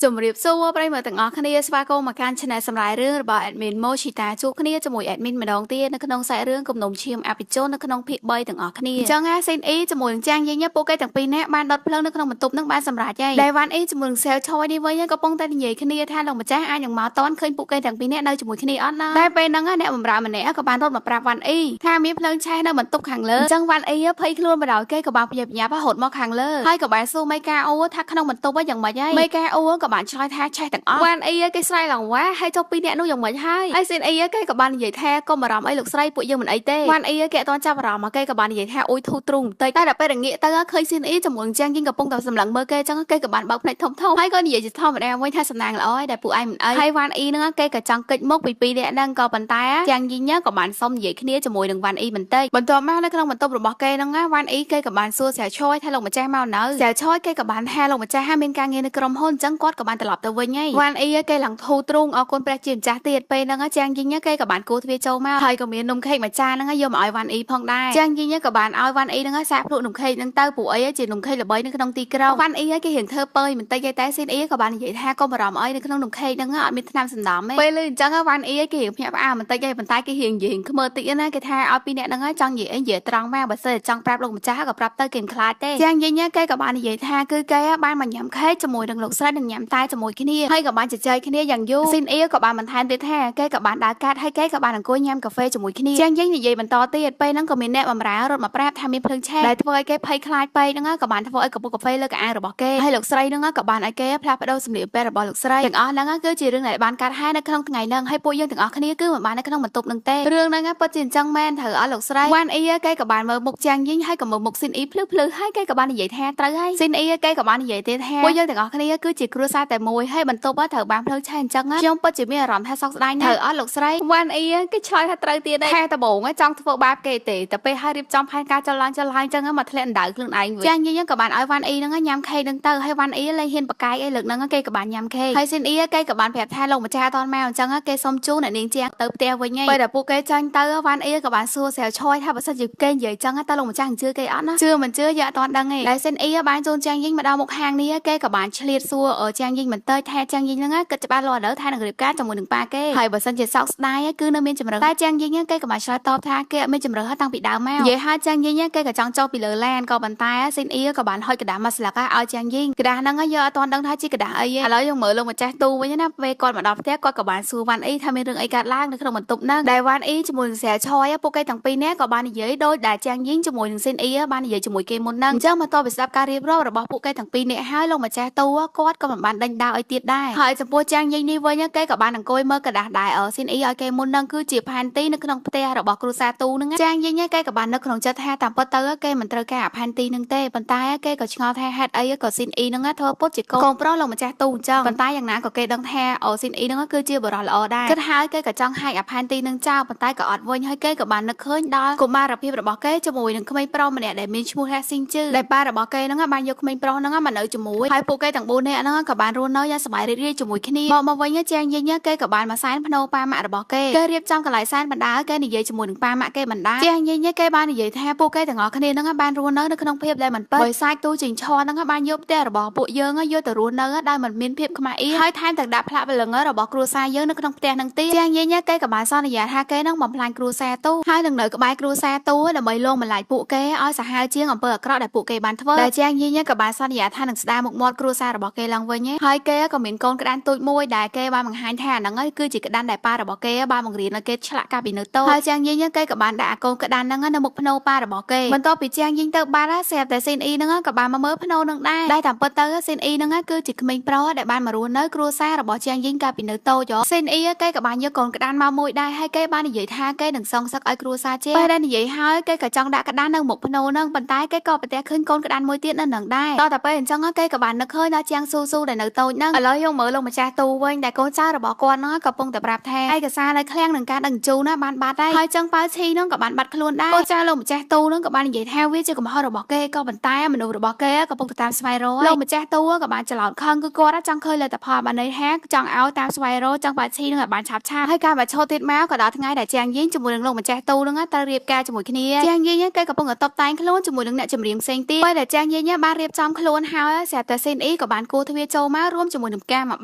ជំរាបសួរប្រិយមិត្តទាំងអស់គ្នាស្វាគមន៍មកកាន់ Channel សម្រាប់រឿងរបស់ Admin Mochita ជួបគ្នាជាមួយ Admin ម្ដងទៀតនៅក្នុងខ្សែរឿងគំនុំឈាមអភិជននៅក្នុងភាគ3ទាំងអស់គ្នាអញ្ចឹងអាសេនអ៊ីជាមួយនឹងចាងយីពួកគេទាំងពីរនាក់បានដុតភ្លើងនៅក្នុងបន្ទប់នឹងបានសម្រេចហើយដែលវ៉ាន់អ៊ីជាមួយនឹងសែលឆយនេះវិញកំពុងតែនិយាយគ្នាថាលោកម្ចាស់អាចនឹងមកតន់ឃើញពួកគេទាំងពីរនាក់នៅជាមួយគ្នាអត់ណាតែពេលហ្នឹងអ្នកបម្រើម្នាក់ក៏បានរត់មកប្រាប់វ៉ាន់អ៊ីថាមានភ្លើងឆេះនៅបន្ទប់ខាងលើអញ្ចឹងវ៉ាន់អ៊ីភ័យខ្លួនបណ្ដោយគេក៏បានប្រយ័ត្នប្រញាប់រហូតមកខាងលើហើយក៏បានសួរមេកាអូថាក្នុងបន្ទប់យ៉ាងម៉េចហើយមេកាអូក៏បានឆ្លើយថាឆេះទាំងអស់វ៉ាន់អ៊ីគេស្រ័យឡើងវ៉ាហើយចុះពីរនាក់នោះយ៉ាងម៉េចហើយសេនអ៊ីគេក៏បាននិយាយថាកុំបារម្ភអីលោកស្រីពួកយើងមិនអីទេវ៉ាន់អ៊ីគេអត់ទាន់ចាប់អារម្មណ៍គេក៏បាននិយាយថាអ៊ុយធូរទ្រូងបន្តិចតែដល់ពេលរងាកទៅឃើញសេនអ៊ីជាមួយនឹងចាងយីកំពុងតែសម្លឹងមើលគេអញ្ចឹងគេក៏បានបើកភ្នែកធំហើយក៏និយាយជាធម្មតាវិញថាសំណាងល្អហើយដែលពួកឯងមិនអីហើយវ៉ាន់អ៊ីហ្នឹងគេក៏ចង់កិច្ចមុខពីពីរនាក់ហ្នឹងក៏ប៉ុន្តែចាងយីញ៉ាក៏បានសុំនិយាយគ្នាជាមួយនឹងវ៉ាន់អ៊ីបន្តិចបន្ទាប់មកនៅក្នុងបន្ទប់របស់គេហ្នឹងវ៉ាន់អ៊ីគេក៏បានសួរសែលឆយថាលោកម្ចាស់មកនៅសែលឆយគេក៏បានថាលោកម្ចាស់ហាមានការងារនៅក្រុមហ៊ុនអញ្ចឹងគាត់ក៏បានត្រឡប់ទៅវិញហើយវ៉ាន់អ៊ីគេឡើងធូរទ្រូងអរគុណព្រះជាម្ចាស់ទៀតពេលហ្នឹងចាងយីញ៉ាគេក៏បានគោះទ្វារចូលមកហើយក៏មាននំខេកមួយចានហ្នឹងយកមកឲ្យវ៉ាន់អ៊ីផងដែរចាងយីញ៉ាក៏បានឲ្យវ៉ាន់អ៊ីហ្នឹងសាកភ្លក់នំខេកហ្នឹងទៅព្រោះអីជានំខេកល្បីនៅក្នុងទីក្រុងវ៉ាន់អ៊ីគេរៀងធ្វើពើបន្តិចតែស៊ីនអ៊ីក៏បាននិយាយថាកុំបារម្ភអីនៅក្នុងនំខេកហ្នឹងអត់មានថ្នាំសម្ដំទេពេលលឺអញ្ចឹងវ៉ាន់អ៊ីគេរៀងភ្ញាក់ផ្អើលបន្តិចប៉ុន្តែគេរៀងខ្មើតិចណាគេថាឲ្យពីរនាក់ហ្នឹងចង់និយាយត្រង់មកបើសិនចង់ប្រាប់លោកម្ចាស់ក៏ប្រាប់ទៅគេមិនខ្លាចទេចាងយីញ៉ាគេក៏បាននិយាយថាគឺគេបានមកញ៉ាំខេកជាមួយនឹងលោកស្រីនឹងញ៉ាំតែជាមួយគ្នាហើយក៏បានជជែកគ្នាយ៉ាងយូរស៊ីនអ៊ីក៏បានបន្ថែមទៀតថាគេក៏បានដើរកាត់ហើយគេក៏បានអង្គុយញ៉ាំកាហ្វេជាមួយគ្នាចាងយីនិយាយបន្តទៀតពេលហ្នឹងក៏មានអ្នកបម្រើរត់មកប្រាប់ថាមានភ្លើងឆេះដែលធ្វើឲ្យគេភ័យខ្លាចពេកហ្នឹងក៏បានធ្វើឲ្យកពុកកាហ្វេលើកៅអៅរបស់គេហើយលោកស្រីហ្នឹងក៏បានឲ្យគេផ្លាស់ប្ដូរសម្លៀកបំពាក់របស់លោកស្រីទាំងអស់ហ្នឹងគឺជារឿងដែលបានកាត់ហើយនៅក្នុងថ្ងៃហ្នឹងហើយពួកយើងទាំងអស់គ្នាគឺមិនបាននៅក្នុងបន្ទប់ហ្នឹងទេរឿងហ្នឹងពិតជាអញ្ចឹងមែនត្រូវអស់លោកស្រីវ៉ាន់អ៊ីគេក៏បានមើលមុខចាងយីហើយក៏មើលមុខស៊ីនអ៊ីភ្លឺហើយគេក៏បាននិយាយថាត្រូវហើយស៊ីនអ៊ីគេក៏បាននិយាយទៀតថាពួកយើងទាំងអស់គ្នាគឺជាគ្រួសារតែមួយហើយបន្ទប់ត្រូវបានភ្លើងឆេះអញ្ចឹងខ្ញុំពិតជាមានអារម្មណ៍ថាសោកស្ដាយណាស់ត្រូវអស់លោកស្រីវ៉ាន់អ៊ីគេឆ្លើយថាត្រូវទៀតដែរថាដំបងចង់ធ្វើបាបគេទេតែពេលហើយរៀបចំផែនការចលឡើងអញ្ចឹងមកធ្លាក់អណ្ដៅខ្លួនឯងវិញចាងយីក៏បានឲ្យវ៉ាន់អ៊ីហ្នឹងញ៉ាំខេកហ្នឹងទៅហើយវ៉ាន់អ៊ីលែងហ៊ានបកាយអីលើកហ្នឹងគេក៏បានញ៉ាំខេកហើយស៊ីនអ៊ីគេក៏បានប្រាប់ថាលោកម្ចាស់អត់មកអញ្ចឹងគេសុំជូនអ្នកនាងជាងទៅផ្ទះវិញហើយពេលដែលពួកគេចាញ់ទៅវ៉ាន់អ៊ីក៏បានសួរសែលឆយថាបើសិនជាគេនិយាយអញ្ចឹងតើលោកម្ចាស់ជឿគេអត់ណាជឿមិនជឿយើងអត់ទាន់ដឹងទេដែលស៊ីនអ៊ីបានជូនចាងយីមកដល់មុខហាងនេះគេក៏បានឆ្លៀតសួរចាងយីបន្តិចថាចាងយីហ្នឹងគិតច្បាស់លាស់ដល់ថានឹងរៀបការជាមួយនឹងប៉ាគេហើយបើសិនជាសោកស្ដាយគឺនៅមានជំរឿតែចាងយីគេក៏បានឆ្លើយតបថាគេអត់មានជំរឿតាំងពីដើមមកនិយាយហើយចាងយីគេក៏ចង់ចុះពីលើឡានក៏ប៉ុន្តែស៊ីនអ៊ីក៏បានហុចกระดาษមកស្លាកឲ្យចាងយីกระดาษហ្នឹងយើងអត់ទាន់ដឹងថាជាกระดาษអីទេឥឡូវយើងមើលលោកម្ចាស់ទូវិញណាពេលគាត់មកដល់ផ្ទះគាត់ក៏បានសួរវ៉ាន់អ៊ីថាមានរឿងអីកើតឡើងនៅក្នុងបន្ទប់ហ្នឹងដែលវ៉ាន់អ៊ីជាមួយនឹងសែឆយពួកគេទាំងពីរនាក់ក៏បាននិយាយដោយដែលចាងយីជាមួយនឹងស៊ីនអ៊ីបាននិយាយជាមួយគេមុនហ្នឹងអញ្ចឹងមកតបស្ដាប់ការរៀបរាប់របស់ពួកគេទាំងពីរនាក់ហើយលោកម្ចាស់ទូគាត់ក៏មិនបានដេញដោលឲ្យទៀតដែរហើយចំពោះចាងយីនេះវិញគេក៏បានអង្គុយមើលกระดาษដែរស៊ីនអ៊ីឲ្យគេមុនហ្នឹងគឺជាផែនទីនៅក្នុងផ្ទះរបស់គ្រួសារទូហ្នឹងចាងយីគេក៏បាននឹកក្នុងចិត្តថាតាមពិតទៅគេមិនត្រូវការផែនទីហ្នឹងទេប៉ុន្តែគេក៏ឆ្ងល់ថាហេតុអីក៏ស៊ីនអ៊ីហ្នឹងធ្វើពុតជាកូនប្រុសលោកម្ចាស់ទូអញ្ចឹងប៉ុន្តែយ៉ាងណាក៏គេដឹងថាស៊ីនអ៊ីហ្នឹងគឺជាបរិះល្អដែរគិតហើយគេក៏ចង់ហាច់ផែនទីហ្នឹងចោលប៉ុន្តែក៏អត់វិញហើយគេក៏បាននឹកឃើញដល់កុមារភាពរបស់គេជាមួយនឹងក្មេងប្រុសម្នាក់ដែលមានឈ្មោះថាស៊ីងជឺដែលប៉ារបស់គេហ្នឹងបានយកក្មេងប្រុសហ្នឹងមកនៅជាមួយហើយពួកគេទាំង4នាក់ហ្នឹងក៏បានរស់នៅយ៉ាងសប្បាយរីករាយជាមួយគ្នាមកវិញចាងយីគេក៏បានមកសែនភ្នោប៉ាម៉ាក់របស់គេរៀបចំកន្លែងសែនបណ្ដាគេនិយាយជាមួយនឹងប៉ាម៉ាក់គេបណ្ដាចាងយីគេបាននិយាយថាពួកគេទាំងអស់គ្នាហ្នឹងបានរស់នៅក្នុងភាពដែលមិនពិតដោយសាច់ទូជីងឆហ្នឹងបានយកផ្ទះរបស់ពួកយើងយកទៅរស់នៅដោយមិនមានភាពខ្មាស់អៀនហើយថែមទាំងដាក់ផ្លាកពលឹងរបស់គ្រួសារយើងនៅក្នុងផ្ទះហ្នឹងទៀតចាងយីគេក៏បានសន្យាថាគេនឹងបំផ្លាញគ្រួសារទូហើយនឹងនៅក្បែរគ្រួសារទូដើម្បីលងបន្លាចពួកគេឲ្យសាហាវជាងអំពើអាក្រក់ដែលពួកគេបានធ្វើតែចាងយីក៏បានសន្យាថានឹងស្ដារមុខមាត់គ្រួសាររបស់គេឡើងវិញហើយគេក៏មានកូនក្តាន់ទូចមួយដែលគេបានបង្ហាញថាហ្នឹងគឺជាក្តាន់ដែលប៉ារបស់គេបានបង្រៀនឲ្យគេឆ្លាក់កាលពីនៅតូចហើយចាងយីគេក៏បានដាក់កូនក្តាន់ហ្នឹងនៅមុខភ្នោប៉ារបស់គេបន្ទាប់ពីចាងយីទៅបានស្រាប់តែស៊ីនអ៊ីហ្នឹងក៏បានមកមើលភ្នោហ្នឹងដែរតាមពិតទៅស៊ីនអ៊ីហ្នឹងគឺជាក្មេងប្រុសដែលបានមករស់នៅគ្រួសាររបស់ចាងយីកាលពីនៅតូចស៊ីនអ៊ីគេក៏បានយកកូនក្តាន់មកមួយដែរហើយគេបាននិយាយថាគេនឹងសងសឹកឲ្យគ្រួសារជាពេលដែលនិយាយហើយគេក៏ចង់ដាក់ក្តាន់នៅមុខភ្នោហ្នឹងប៉ុន្តែគេក៏ប្រទះឃើញកូនក្តាន់មួយទៀតនៅនឹងដែរតតែពេលអញ្ចឹងគេក៏បាននឹកឃើញដល់ចាងស៊ូដែលនៅតូចហ្នឹងឥឡូវយើងមើលលោកម្ចាស់ទូវិញដែលកូនចៅរបស់គាត់ហ្នឹងកំពុងតែប្រាប់ថាឯកសារនៅឃ្លាំងនឹងការដឹងជូនបានបាត់ហើយចឹងប៉ៅឈីហ្នឹងក៏បានបាត់ខ្លួនដែរកូនចៅលោកម្ចាស់ទូហ្នឹងក៏បាននិយាយថាវាជាកំហុសរបស់គេក៏ប៉ុន្តែមនុស្សរបស់គេកំពុងតែតាមស្វែងរកលោកម្ចាស់ទូក៏បានច្រឡោតខឹងគឺគាត់ចង់ឃើញលទ្ធផលបានន័យថាចង់ឲ្យតាមស្វែងរកចង់ប៉ៅឈីហ្នឹងឲ្យបានឆាប់ហើយការបញ្ឈប់ទៀតមកក៏ដល់ថ្ងៃដែលចាងយីជាមួយនឹងលោកម្ចាស់ទូហ្នឹងទៅរៀបការជាមួយគ្នាចាងយីគេកំពុងតែតបតែងខ្លួនជាមួយនឹងអ្នកចម្រៀងផ្សេងទៀតពេលដែលចាងយីបានរៀបចំខ្លួនហើយស្រាប់តែស៊ីនអ៊ីក៏បានគោះទ្វារចូល មករួមជាមួយនឹងការមក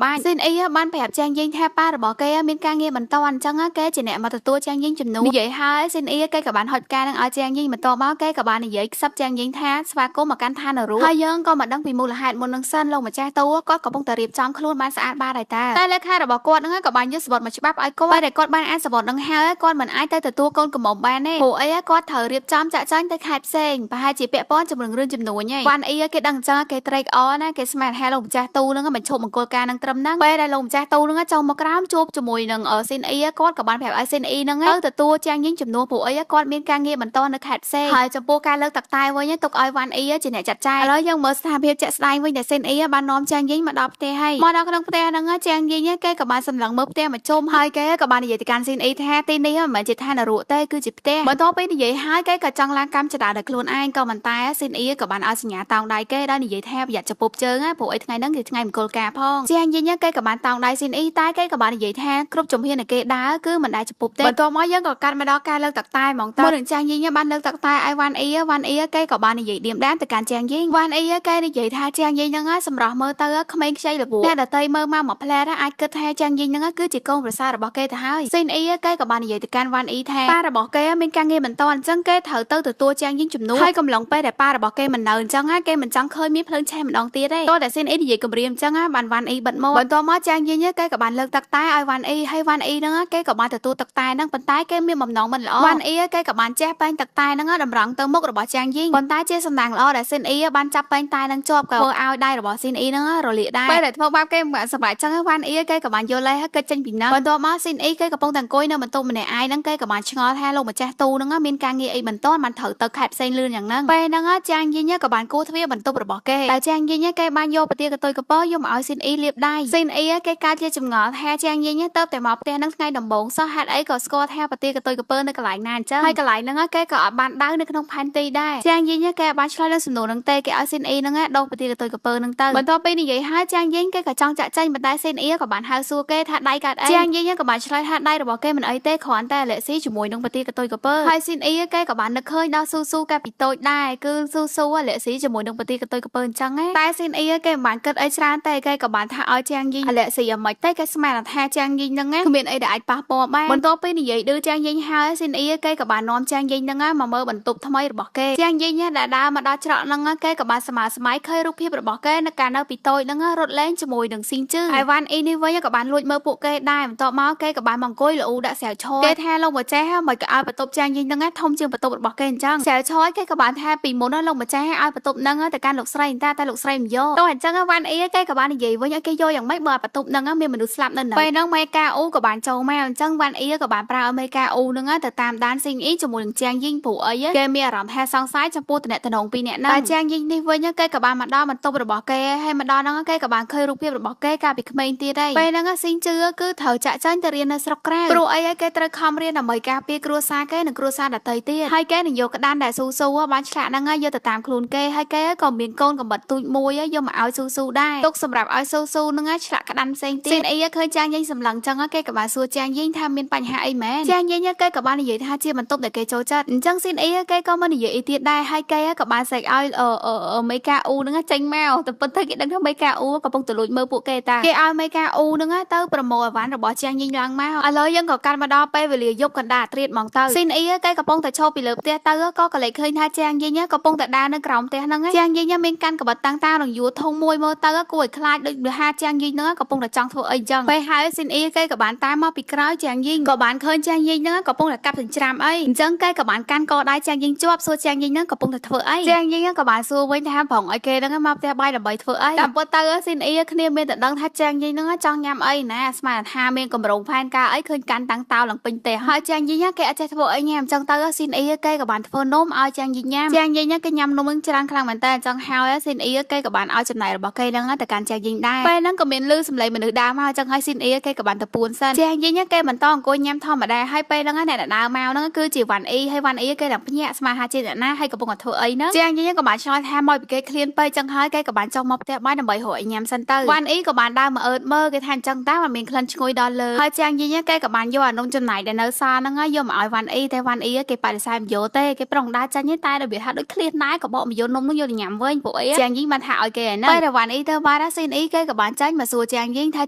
បាញ់ CNE បានប្រាប់ចាងយីថាប៉ារបស់គេមានការងារបន្តអញ្ចឹងគេជាអ្នកមកទទួលចាងយីជំនួសនិយាយហើយ CNE គេក៏បានហុចការនឹងឲ្យចាងយីបន្តមកគេក៏បាននិយាយខ្សឹបចាងយីថាស្វាគមន៍មកកាន់ឋាននរកហើយយើងក៏មិនដឹងពីមូលហេតុមុននឹងសិនលោកម្ចាស់តួគាត់កំពុងតែរៀបចំខ្លួនបានស្អាតបាតហើយតែលេខារបស់គាត់នឹងក៏បានយកសវត្ថមកច្បាប់ឲ្យគាត់តែគាត់បានអានសវត្ថនឹងហើយគាត់មិនអាចទៅទទួលកូនកំមុំបានទេព្រោះអីគាត់ត្រូវរៀបចំចាក់ចែងទៅខេត្តផ្សេងប្រហែលជាពាក់ព័ន្ធជាមួយនឹងរឿងចំនួនហើយវ៉ាន់អ៊ីគេដឹងអញ្ចឹងគេត្រេកអរណាគេស្មានថាលោកម្ចាស់តូនឹងមិនឈប់មង្គលការនឹងត្រឹមហ្នឹងពេលដែលលោកម្ចាស់តូនឹងចូលមកក្រោមជួបជាមួយនឹងស៊ីនអ៊ីគាត់ក៏បានប្រាប់ឲ្យស៊ីនអ៊ីហ្នឹងទៅទទួលចាងយីជំនួសព្រោះអីគាត់មានការងារបន្តនៅខេត្តផ្សេងហើយចំពោះការលើកទឹកតែវិញទុកឲ្យវ៉ាន់អ៊ីជាអ្នកចាត់ចែងឥឡូវយើងមើលស្ថានភាពជាក់ស្ដែងវិញដែលស៊ីនអ៊ីបាននាំចាងយីមកដល់ផ្ទះហើយមកដល់ក្នុងផ្ទះហ្នឹងចាងយីគេក៏បានសម្លឹងមើលផ្ទះមកជុំហើយគេក៏បាននិយាយទៅកាន់ស៊ីនអ៊ីថាទីនេះមិនមែនជាឋាននរកទេគឺជាផ្ទះបន្ទាប់ពីនិយាយហើយគេក៏ចង់ឡើងកម្មចដាដល់ខ្លួនឯងក៏មិនតែស៊ីនអ៊ីក៏បានឲ្យសញ្ញាតោងដៃគេដោយនិយាយថាប្រយ័ត្នចំពោះជើងព្រោះអីថ្ងៃហ្នឹងគឺថ្ងៃមង្គលការផងចាងយីគេក៏បានតោងដៃស៊ីនអ៊ីតែគេក៏បាននិយាយថាគ្រប់ជំហាននៃគេដើរគឺមិនដែលចំពោះទេបន្ទាប់មកយើងក៏កាត់មកដល់ការលើកទឹកតែហ្មងតើនឹងចាងយីបានលើកទឹកតែឲ្យវ៉ាន់អ៊ីគេក៏បាននិយាយឌៀមដាមទៅកាន់ចាងយីវ៉ាន់អ៊ីគេនិយាយថាចាងយីហ្នឹងសម្រស់មើលទៅក្មេងខ្ចីល្ពូអ្នកដតីមើលមកមួយផ្លែអាចគិតថាចាងយីហ្នឹងគឺជាកូនប្រសាររបស់គេទៅហើយស៊ីនអ៊ីគេក៏បាននិយាយទៅកាន់វ៉ាន់អ៊ីថាប៉ារបស់គេមានការងារបន្តអញ្ចឹងគេត្រូវទៅទទួលចាងយីជំនួសហើយកំឡុងពេលដែលប៉ារបស់គេមិននៅអញ្ចឹងគេមិនចង់ឃើញមានភ្លើងឆេះម្ដងទៀតទេតោះតែស៊ីនអ៊ីនិយាយគម្រាមអញ្ចឹងបានវ៉ាន់អ៊ីបិទមកបន្ទាប់មកចាងយីគេក៏បានលើកទឹកតែឲ្យវ៉ាន់អ៊ីហើយវ៉ាន់អ៊ីហ្នឹងគេក៏បានទទួលទឹកតែហ្នឹងប៉ុន្តែគេមានបំណងមិនល្អវ៉ាន់អ៊ីគេក៏បានចេះបែងទឹកតែហ្នឹងតម្រង់ទៅមុខរបស់ចាងយីប៉ុន្តែជាសំណាងល្អដែលស៊ីនអ៊ីបានចាប់បែងតែហ្នឹងជាប់ក៏ធ្វើឲ្យដៃរបស់ស៊ីនអ៊ីហ្នឹងរលាកដែរពេលដែលធ្វើបាបគេមិនសម្រេចចឹងវ៉ាន់អ៊ីគេក៏បានយល់លេសគេចេញពីហ្នឹងបន្ទាប់មកស៊ីនអ៊ីគេកំពុងតែអង្គុយនៅបន្ទប់ម្នាក់ឯងហ្នឹងគេក៏បានឆ្ងល់ថាលោកម្ចាស់ទូហ្នឹងមានការងារអីបន្តបានត្រូវទៅខេត្តផ្សេងលឿនយ៉ាងហ្នឹងពេលហ្នឹងចាងយីក៏បានគោទ្វារបន្ទប់របស់គេតែចាងយីគេបានយកប្រទាលកតុយកពើយកមកឲ្យស៊ីនអ៊ីលាបដៃស៊ីនអ៊ីគេកើតជាចម្ងល់ថាចាងយីទៅតែមកផ្ទះហ្នឹងថ្ងៃដំបូងសោះហេតុអីក៏ស្គាល់ថាប្រទាលកតុយកពើនៅកន្លែងណាអញ្ចឹងហើយកន្លែងហ្នឹងគេក៏អត់បានដៅនៅក្នុងផែនទីដែរចាងយីគេបានឆ្លើយលើសំណួរហ្នឹងទេគេឲ្យស៊ីនអ៊ីហ្នឹងដោះប្រទាលកតុយកពើហ្នឹងទៅបន្ទាប់ពីនិយាយហើយចាងយីគេក៏ចង់ចាក់ចែងប៉ុន្តែស៊ីនអ៊ីក៏បានហៅសួរគេថាដៃកើតអីចាងយីក៏បានឆ្លើយថាដៃរបស់គេមិនអីទេគ្រាន់តែអាឡែស៊ីជាមួយនឹងប្រទាលកតុយកពើហើយស៊ីនអ៊ីគេក៏បាននឹកឃើញដល់ស៊ូកាពីតូចដែរគឺស៊ូអាឡែស៊ីជាមួយនឹងប្រទាលកតុយកពើអញ្ចឹងតែស៊ីនអ៊ីគេមិនបានគិតអីច្រើនទេគេក៏បានថាឲ្យចាងយីអាឡែស៊ីយ៉ាងម៉េចទេគេស្មានថាចាងយីហ្នឹងគ្មានអីដែលអាចប៉ះពាល់បានបន្ទាប់ពីនិយាយឌឺចាងយីហើយស៊ីនអ៊ីគេក៏បាននាំចាងយីហ្នឹងមកមើលបន្ទប់ថ្មីរបស់គេចាងយីដែលដើរមកដល់ច្រកហ្នឹងគេក៏បានស្មើស្មៃឃើញរូបភាពរបស់គេនៅកាលនៅពីតូចហ្នឹងរត់លេងជាមួយនឹងស៊ីងជឺហើយវ៉ាន់អ៊ីនេះវិញក៏បានលួចមើលពួកគេដែរបន្ទាប់មកគេក៏បានមកអង្គុយលូដាក់សែវឆយគេថាលោកម្ចាស់មិនក៏ឲ្យបន្ទប់ចាងយីហ្នឹងធំជាងបន្ទប់របស់គេអញ្ចឹងសែវឆយគេក៏បានថាពីមុនលោកម្ចាស់ឲ្យបន្ទប់ហ្នឹងទៅកាន់លោកស្រីតែលោកស្រីមិនយកតោះអញ្ចឹងវ៉ាន់អ៊ីគេក៏បាននិយាយវិញឲ្យគេយកយ៉ាងម៉េចបើបន្ទប់ហ្នឹងមានមនុស្សស្លាប់នៅហ្នឹងពេលហ្នឹងមេកាអ៊ូក៏បានចូលមកអញ្ចឹងវ៉ាន់អ៊ីក៏បានប្រើឲ្យមេកាអ៊ូហ្នឹងទៅតាមដានស៊ីងអ៊ីជាមួយនឹងចាងយីព្រោះអីគេមានអារម្មណ៍ថាសង្ស័យចំពោះតំណែងពីរនាក់ហ្នឹងតែចាងយីនេះវិញគេក៏បានមកដល់បន្ទប់របស់គេហើយមកដល់ហ្នឹងគេក៏បានឃើញរូបភាពរបស់គេកាលពីក្មេងទៀតហើយពេលហ្នឹងស៊ីងជឿគឺត្រូវចាក់ចែងទៅរៀននៅស្រុកក្រៅព្រោះអីគេត្រូវខំរៀនដើម្បីការពារគ្រួសារគេនិងគ្រួសារដទៃទៀតហើយគេនឹងយកក្តានដែលស៊ូបានឆ្លាក់ហ្នឹងយកទៅតាមខ្លួនគេហើយគេក៏មានកូនកំបិតទូចមួយយកមកឲ្យស៊ូដែរទុកសម្រាប់ឲ្យស៊ូហ្នឹងឆ្លាក់ក្តានផ្សេងទៀតស៊ីនអ៊ីឃើញចាងយីសម្លឹងចឹងគេក៏បានសួរចាងយីថាមានបញ្ហាអីមែនចាងយីគេក៏បាននិយាយថាជាបន្ទប់ដែលគេចូលចិត្តអញ្ចឹងស៊ីនអ៊ីគេក៏មិននិយាយអីទៀតដែរហើយគេក៏បានសេកឲ្យមេកាអ៊ូហ្នឹងចេញមកតែប៉ុន្តែគេដឹងថាមេកាអ៊ូកំពុងទៅលួចមើលពួកគេតាគេឲ្យមេកាអ៊ូហ្នឹងទៅប្រមូលអីវ៉ាន់របស់ចាងយីឡើងមកឥឡូវយើងក៏កាន់មកដល់ពេលវេលាយប់កណ្ដាលអាធ្រាត្រហ្មងទៅស៊ីនអ៊ីគេកំពុងតែឈរពីលើផ្ទះទៅក៏កលេចឃើញថាចាងយីកំពុងតែដើរនៅក្រោមផ្ទះហ្នឹងចាងយីមានកាន់កបិតតាំងតានឹងយួរធំមួយមើលទៅគួរឲ្យខ្លាចដូចហាចាងយីហ្នឹងកំពុងតែចង់ធ្វើអីចឹងពេលហើយស៊ីនអ៊ីគេក៏បានតាមមកពីក្រោយចាងយីក៏បានឃើញចាងយីហ្នឹងកំពុងតែកាប់ចិញ្ច្រាំអីអញ្ចឹងគេក៏បានកាន់កដៃចាងយីជាប់សួរចាងយីហ្នឹងកំពុងតែធ្វើអីចាងយីក៏បានសួរវិញថាប្រងឲ្យគេហ្នឹងមកផ្ទះបាយដើម្បីធ្វើអីតាមពិតទៅស៊ីនអ៊ីគ្នាមានតែដឹងថាចាងយីហ្នឹងចង់ញ៉ាំអីណាស្មានថាមានកម្រងផែនការអីឃើញកាន់តាំងតោឡើងពេញផ្ទះហើយចាងយីគេអត់ចេះធ្វើអីញ៉ាំអញ្ចឹងទៅស៊ីនអ៊ីគេក៏បានធ្វើនំឲ្យចាងយីញ៉ាំចាងយីគេញ៉ាំនំនឹងច្រើនខ្លាំងមែនតើអញ្ចឹងហើយស៊ីនអ៊ីគេក៏បានឲ្យចំណែករបស់គេហ្នឹងទៅកាន់ចាងយីដែរពេលហ្នឹងក៏មានលឺសំឡេងមនុស្សដើរមកអញ្ចឹងហើយស៊ីនអ៊ីគេក៏បានទៅពួនសិនចាងយីគេបន្តអង្គុយញ៉ាំធម្មតាហើយពេលហ្នឹងអ្នកដើរមកហ្នឹងគឺជាវ៉ាន់អ៊ីហើយវ៉ាន់អ៊ីគេតែភ្ញាក់ស្មានថាជាអ្នកណាហើយកំពុងតែធ្វើអីហ្នឹងចាងយីក៏បានឆ្លើយថាមកពីគេឃ្លានពេកអញ្ចឹងហើយគេក៏បានចុះមកផ្ទះបាយដើម្បីរកអីញ៉ាំសិនទៅវ៉ាន់អ៊ីក៏បានដើរមកអើតមើលគេថាអញ្ចឹងតើมันមានក្លិនឈ្ងុយដល់លើហើយចាងយីគេក៏បានយកអានំចំណែកដែលនៅសល់ហ្នឹងយកមកឲ្យវ៉ាន់អ៊ីតែវ៉ាន់អ៊ីគេបដិសេធមិនយកទេគេប្រុងដើរចាញ់តែរបៀបថាដូចឃ្លានដែរក៏បកមកយកនំហ្នឹងយកទៅញ៉ាំវិញពួកអីចាងយីបានថាឲ្យគេហ្នឹងពេលដែលវ៉ាន់អ៊ីទៅបាយ បាត់ស៊ីនអ៊ីគេក៏បានចាញ់មកសួរចាងយីងថា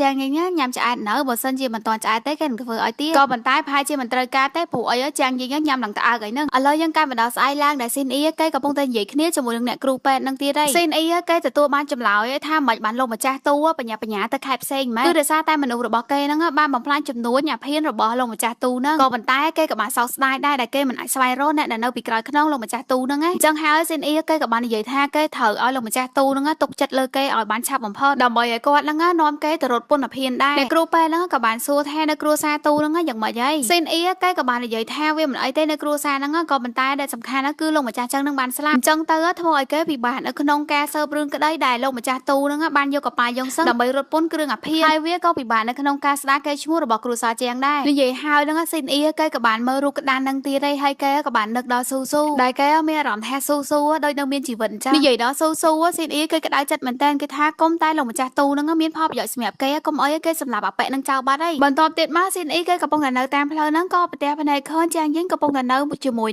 ចាងយីងញ៉ាំឆ្អែតនៅបើសិនជាមិនតាន់ឆ្អែតទេគេនឹងធ្វើឲ្យទៀតក៏ប៉ុន្តែប្រហែលជាមិនត្រូវការទេព្រោះអីចាងយីងញ៉ាំឡើងត្អើកអីហ្នឹងឥឡូវយើងកាន់មកដល់ស្អែកឡើងដែលស៊ីនអ៊ីគេកំពុងតែនិយាយគ្នាជាមួយនឹងអ្នកគ្រូពេទ្យនឹងទៀតហើយស៊ីនអ៊ីគេទទួលបានចម្លើយថាមិនបានលោកម្ចាស់ទូបញ្ញាទៅខេត្តផ្សេងមែនគឺដោយសារតែមនុស្សរបស់គេហ្នឹងបានបំផ្លាញចំនួនអាភានរបស់លោកម្ចាស់ទូហ្នឹងក៏ប៉ុន្តែគេក៏បានសោកស្ដាយដែរដែលគេមិនអាចស្វែងរកអ្នកដែលនៅពីក្រោយខ្នងលោកម្ចាស់ទូហ្នឹងអញ្ចឹងហើយស៊ីនអ៊ីគេក៏បាននិយាយថាគេត្រូវឲ្យលោកម្ចាស់ទូហ្នឹងទុកចិត្តលើគេឲ្យបានឆាប់បំផុតដើម្បីឲ្យគាត់ហ្នឹងនាំគេទៅរត់ពន្ធភានដែរអ្នកគ្រូពេទ្យហ្នឹងក៏បានសួរថានៅគ្រួសារទូហ្នឹងយ៉ាងម៉េចហើយស៊ីនអ៊ីគេក៏បាននិយាយថាវាមិនអីទេនៅគ្រួសារហ្នឹងក៏ប៉ុន្តែដែលសំខាន់គឺលោកម្ចាស់ចឹងនឹងបានស្លាប់អញ្ចឹងទៅធ្វើឲ្យគេពិបាកនៅក្នុងការស៊ើបរឿងក្តីដែលលោកម្ចាស់ទូហ្នឹងបានយកកប៉ាល់យ៉ុងសឹងដើម្បីរត់ពន្ធគ្រឿងអាភារហើយវាក៏ពិបាកនៅក្នុងការស្ដារកេរ្តិ៍ឈ្មោះរបស់គ្រួសារជាងដែរនិយាយហើយហ្នឹងស៊ីនអ៊ីគេក៏បានមើលរូបក្តារហ្នឹងទៀតហើយគេក៏បាននឹកដល់ស៊ូស៊ូដែលគេមានអារម្មណ៍ថាស៊ូស៊ូដូចនៅមានជីវិតអញ្ចឹងនិយាយដល់ស៊ូស៊ូស៊ីនអ៊ីគេក្តៅចិត្តមែនតើគេថាគុំតែលោកម្ចាស់ទូហ្នឹងមានផលប្រយោជន៍សម្រាប់គេកុំអីគេសម្រាប់អាប៉ែនឹងចោលបាត់ហើយបន្ទាប់ទៀតមកស៊ីនអ៊ីគេកំពុងតែនៅតាមផ្លូវហ្នឹងក៏ប្រទះភ្នែកឃើញចាងយីងកំពុងតែនៅជាមួយ